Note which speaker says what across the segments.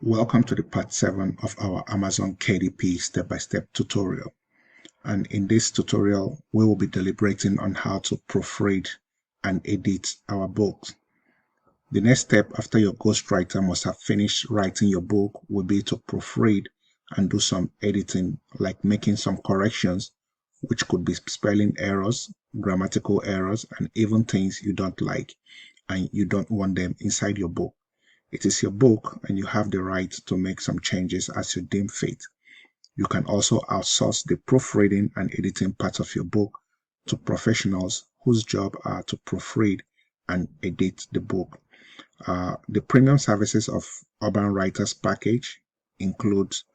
Speaker 1: Welcome to the part 7 of our Amazon KDP step-by-step tutorial. And in this tutorial, we will be deliberating on how to proofread and edit our books. The next step after your ghostwriter must have finished writing your book will be to proofread and do some editing, like making some corrections, which could be spelling errors, grammatical errors, and even things you don't like and you don't want them inside your book. It is your book and you have the right to make some changes as you deem fit. You can also outsource the proofreading and editing part of your book to professionals whose job are to proofread and edit the book. The premium services of Urban Writers package includes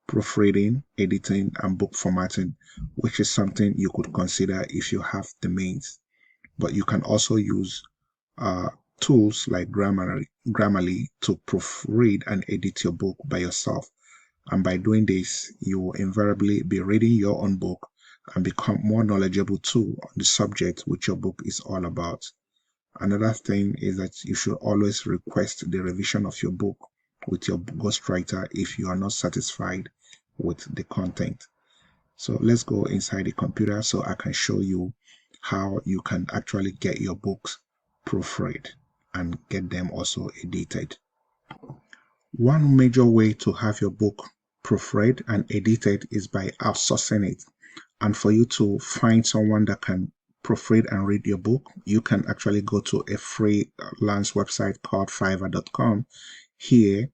Speaker 1: proofreading, editing, and book formatting, which is something you could consider if you have the means. But you can also use tools like Grammarly to proofread and edit your book by yourself. And by doing this, you will invariably be reading your own book and become more knowledgeable too on the subject which your book is all about. Another thing is that you should always request the revision of your book with your ghostwriter if you are not satisfied with the content. So let's go inside the computer so I can show you how you can actually get your books proofread and get them also edited. One major way to have your book proofread and edited is by outsourcing it. And for you to find someone that can proofread and read your book, you can actually go to a freelance website called fiverr.com. Here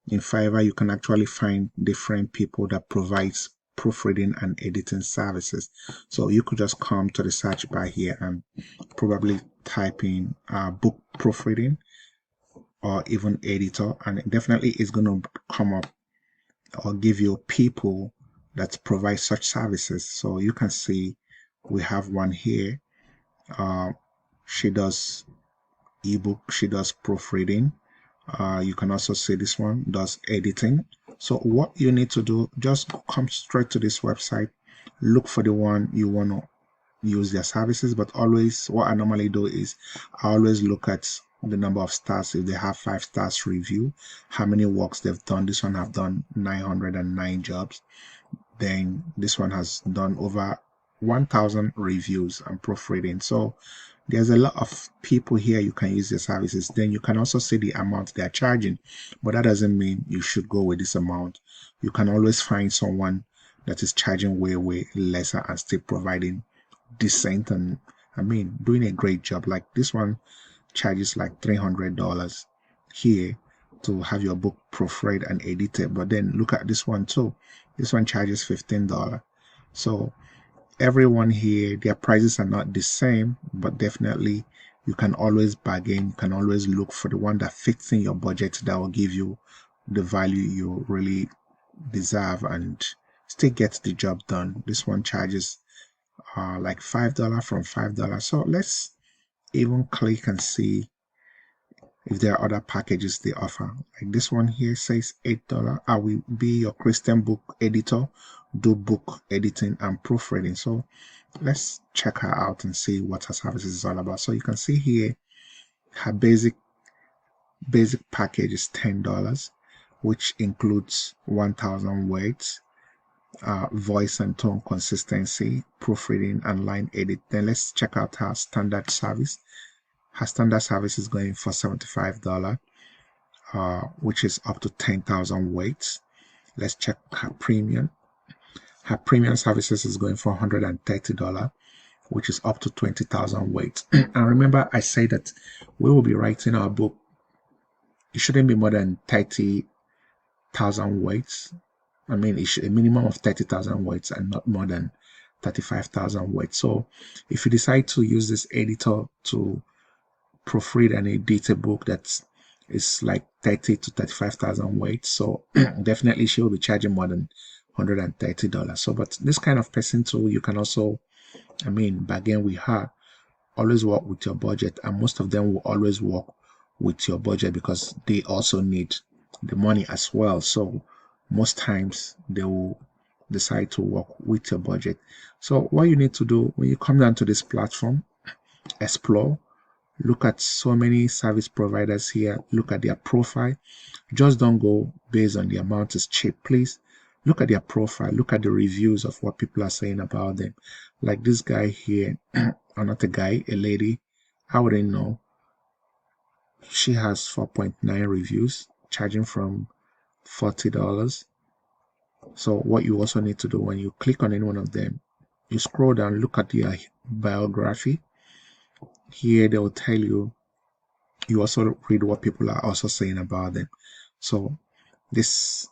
Speaker 1: in Fiverr, you can actually find different people that provides proofreading and editing services. So you could just come to the search bar here and probably type in book proofreading or even editor, and definitely it's going to come up or give you people that provide such services. So you can see we have one here. She does ebook, she does proofreading. You can also see this one does editing. So what you need to do, just come straight to this website, look for the one you want to use their services. But always, what I normally do is I always look at the number of stars. If they have 5 stars review, how many works they've done. This one have done 909 jobs. Then this one has done over 1,000 reviews and proofreading. So there's a lot of people here you can use their services. Then you can also see the amount they're charging, but that doesn't mean you should go with this amount. You can always find someone that is charging way lesser and still providing decent and doing a great job. Like this one charges like $300 here to have your book proofread and edited. But then look at this one too. This one charges $15. So everyone here, their prices are not the same, but definitely you can always bargain. You can always look for the one that fits in your budget, that will give you the value you really deserve and still get the job done. This one charges like $5 from $5. So let's even click and see if there are other packages they offer. Like this one here says $8. I will be your Christian book editor, do book editing and proofreading. So let's check her out and see what her services is all about. So you can see here her basic package is $10, which includes 1,000 words, voice and tone consistency, proofreading and line edit. Then let's check out her standard service. Her standard service is going for $75, which is up to 10,000 words. Let's check her premium. Her premium services is going for $130, which is up to 20,000 words. And remember, I say that we will be writing our book. It shouldn't be more than 30,000 words. It should a minimum of 30,000 words and not more than 35,000 words. So if you decide to use this editor to proofread and edit a book that is like 30 to 35,000 words, so definitely she will be charging more than $130. So, but this kind of person too, you can also, bargain with her. Always work with your budget, and most of them will always work with your budget because they also need the money as well. So most times they will decide to work with your budget. So what you need to do when you come down to this platform, explore, Look at so many service providers here. Look at their profile. Just don't go based on the amount is cheap, please. Look at their profile. Look at the reviews of what people are saying about them. Like this guy here, or not a guy, a lady, I wouldn't know. She has 4.9 reviews, charging from $40. So what you also need to do when you click on any one of them, you scroll down, look at their biography. Here they will tell you, you also read what people are also saying about them. So this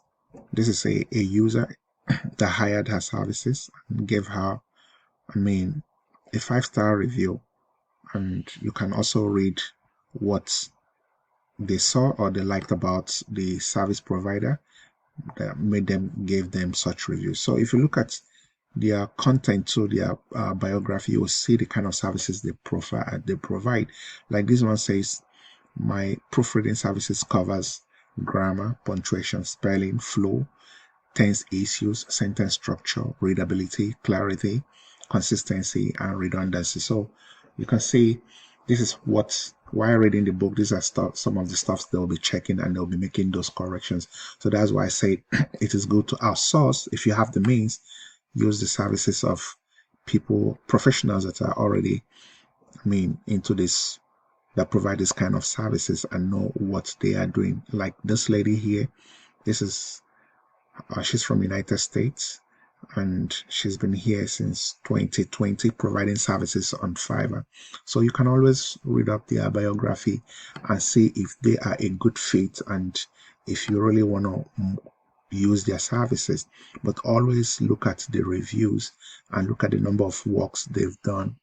Speaker 1: is a user that hired her services and gave her, I mean, a 5-star review. And you can also read what they saw or they liked about the service provider that made them give them such reviews. So if you look at their content to their biography, you will see the kind of services they provide. Like this one says, my proofreading services covers grammar, punctuation, spelling, flow, tense issues, sentence structure, readability, clarity, consistency, and redundancy. So you can see this is what, while reading the book, these are some of the stuff they'll be checking and they'll be making those corrections. So that's why I say it is good to outsource. If you have the means, use the services of people, professionals that are already, into this, that provide this kind of services and know what they are doing. Like this lady here, this is she's from United States and she's been here since 2020 providing services on Fiverr. So you can always read up their biography and see if they are a good fit and if you really want to use their services. But always look at the reviews and look at the number of works they've done.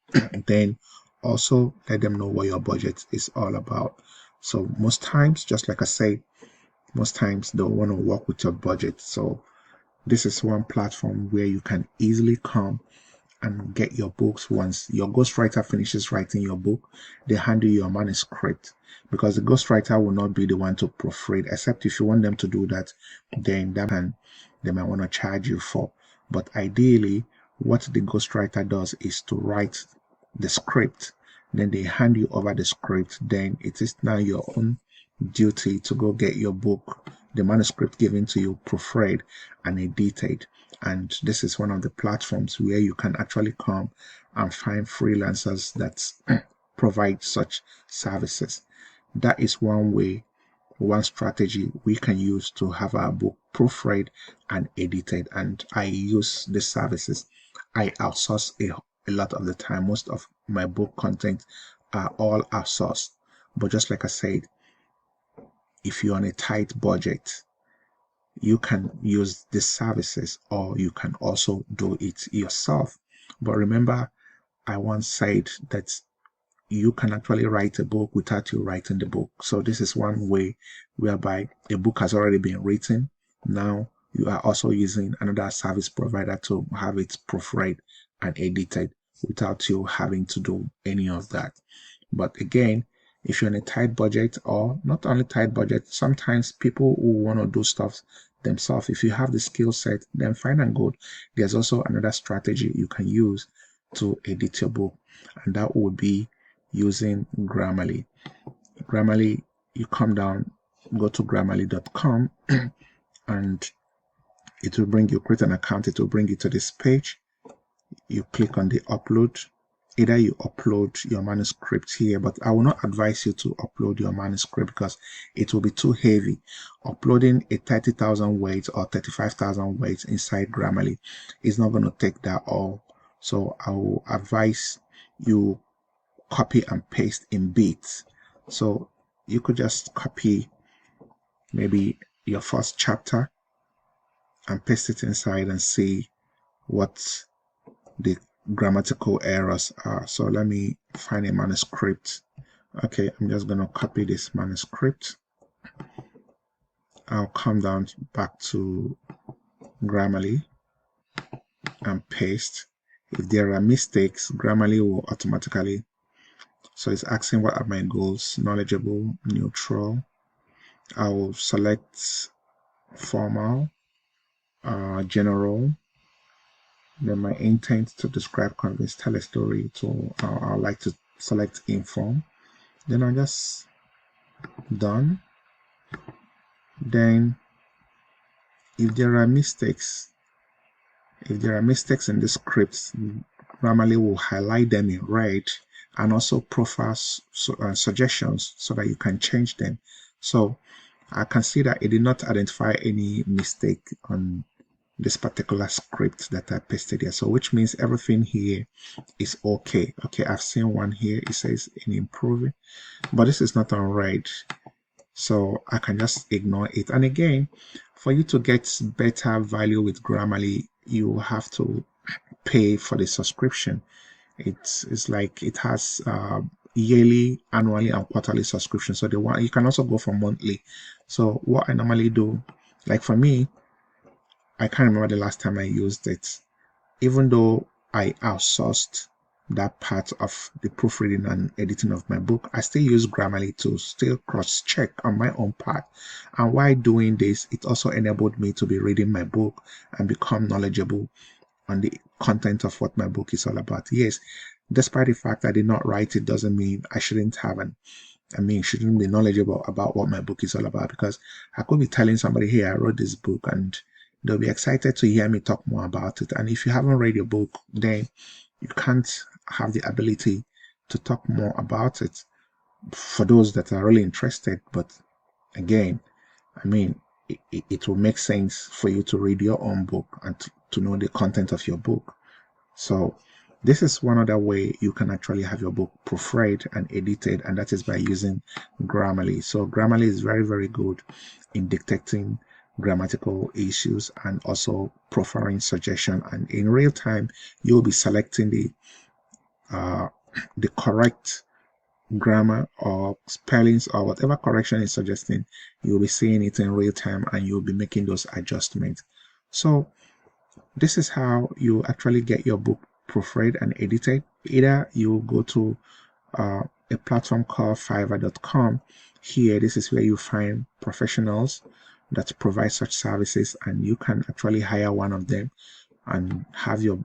Speaker 1: Then also let them know what your budget is all about. So most times, just like I said, most times they'll want to work with your budget. So this is one platform where you can easily come and get your books. Once your ghostwriter finishes writing your book, they hand you your manuscript, because the ghostwriter will not be the one to proofread, except if you want them to do that, then they might want to charge you for. But ideally, what the ghostwriter does is to write the script, then they hand you over the script. Then it is now your own duty to go get your book, the manuscript given to you, proofread and edited. And this is one of the platforms where you can actually come and find freelancers that provide such services. That is one way, one strategy we can use to have our book proofread and edited. And I use the services. I outsource a lot of the time. Most of my book content are all outsourced. But just like I said, if you're on a tight budget, you can use the services or you can also do it yourself. But remember, I once said that you can actually write a book without you writing the book. So this is one way whereby a book has already been written. Now you are also using another service provider to have it proofread and edited without you having to do any of that. But again, if you're in a tight budget, or not only tight budget, sometimes people who want to do stuff themselves, if you have the skill set, then fine and good. There's also another strategy you can use to edit your book, and that would be using Grammarly. Grammarly, you come down, go to grammarly.com and it will bring you, create an account, it will bring you to this page. You click on the upload. Either you upload your manuscript here, but I will not advise you to upload your manuscript because it will be too heavy. Uploading a 30,000 words or 35,000 words inside Grammarly is not going to take that all. So I will advise you copy and paste in bits. So you could just copy maybe your first chapter and paste it inside and see what the grammatical errors are. So let me find a manuscript. Okay, I'm just going to copy this manuscript. I'll come down back to Grammarly and paste. If there are mistakes, Grammarly will automatically, so it's asking what are my goals: knowledgeable, neutral. I will select formal, general. Then my intent to describe, convince, tell a story. To I like to select inform. Then I'll just done. Then if there are mistakes in the scripts, Grammarly will highlight them in red and also profile suggestions so that you can change them. So I can see that it did not identify any mistake on this particular script that I pasted here. So which means everything here is okay. Okay, I've seen one here. It says in improving, but this is not on red. So I can just ignore it. And again, for you to get better value with Grammarly, you have to pay for the subscription. It's like it has yearly, annually, and quarterly subscription. So the one you can also go for monthly. So what I normally do, like for me, I can't remember the last time I used it. Even though I outsourced that part of the proofreading and editing of my book, I still use Grammarly to still cross-check on my own part. And while doing this, it also enabled me to be reading my book and become knowledgeable on the content of what my book is all about. Yes, despite the fact I did not write it, doesn't mean I shouldn't shouldn't be knowledgeable about what my book is all about, because I could be telling somebody, hey, I wrote this book, and they'll be excited to hear me talk more about it. And if you haven't read your book, then you can't have the ability to talk more about it for those that are really interested. But again, it will make sense for you to read your own book and to know the content of your book. So this is one other way you can actually have your book proofread and edited, and that is by using Grammarly. So Grammarly is very, very good in detecting grammatical issues and also profiling suggestion, and in real time you'll be selecting the correct grammar or spellings or whatever correction is suggesting. You'll be seeing it in real time and you'll be making those adjustments. So this is how you actually get your book proofread and edited. Either you go to a platform called fiverr.com. Here, this is where you find professionals that provide such services, and you can actually hire one of them and have your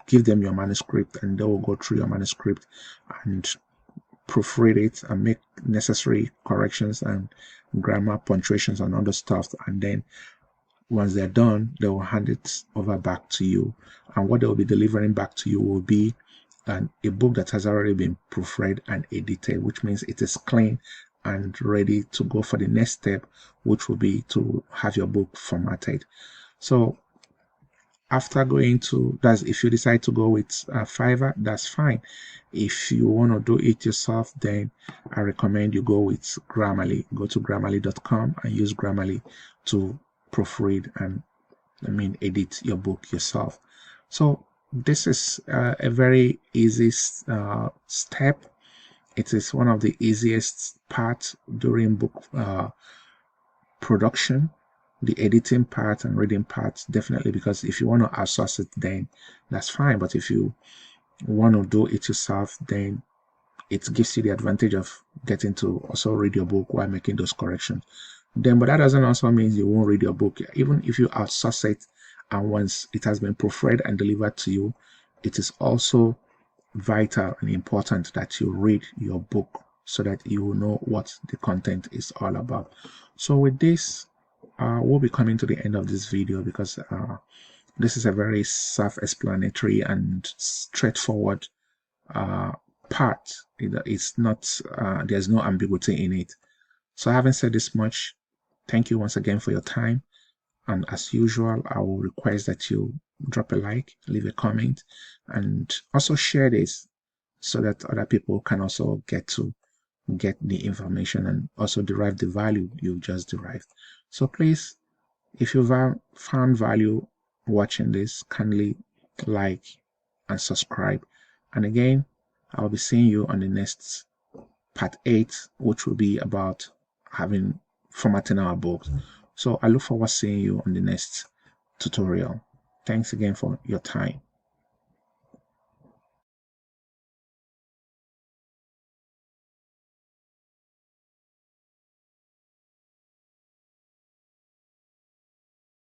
Speaker 1: give them your manuscript, and they will go through your manuscript and proofread it and make necessary corrections and grammar, punctuations, and other stuff. And then once they're done, they will hand it over back to you, and what they will be delivering back to you will be a book that has already been proofread and edited, which means it is clean and ready to go for the next step, which will be to have your book formatted. So after going to that's if you decide to go with Fiverr, that's fine. If you want to do it yourself, then I recommend you go with Grammarly. Go to grammarly.com and use Grammarly to proofread and edit your book yourself. So this is a very easy step. It is one of the easiest parts during book production, the editing part and reading part, definitely, because if you want to outsource it, then that's fine. But if you want to do it yourself, then it gives you the advantage of getting to also read your book while making those corrections. Then, but that doesn't also mean you won't read your book. Even if you outsource it and once it has been proofread and delivered to you, it is also vital and important that you read your book so that you will know what the content is all about. So with this, we'll be coming to the end of this video, because this is a very self-explanatory and straightforward part. It's not there's no ambiguity in it. So having said this much, thank you once again for your time, and as usual, I will request that you drop a like, leave a comment, and also share this so that other people can also get the information and also derive the value you just derived. So please, if you've found value watching this, kindly like and subscribe. And again, I'll be seeing you on the next part 8, which will be about formatting our books. So I look forward to seeing you on the next tutorial. Thanks again for your time.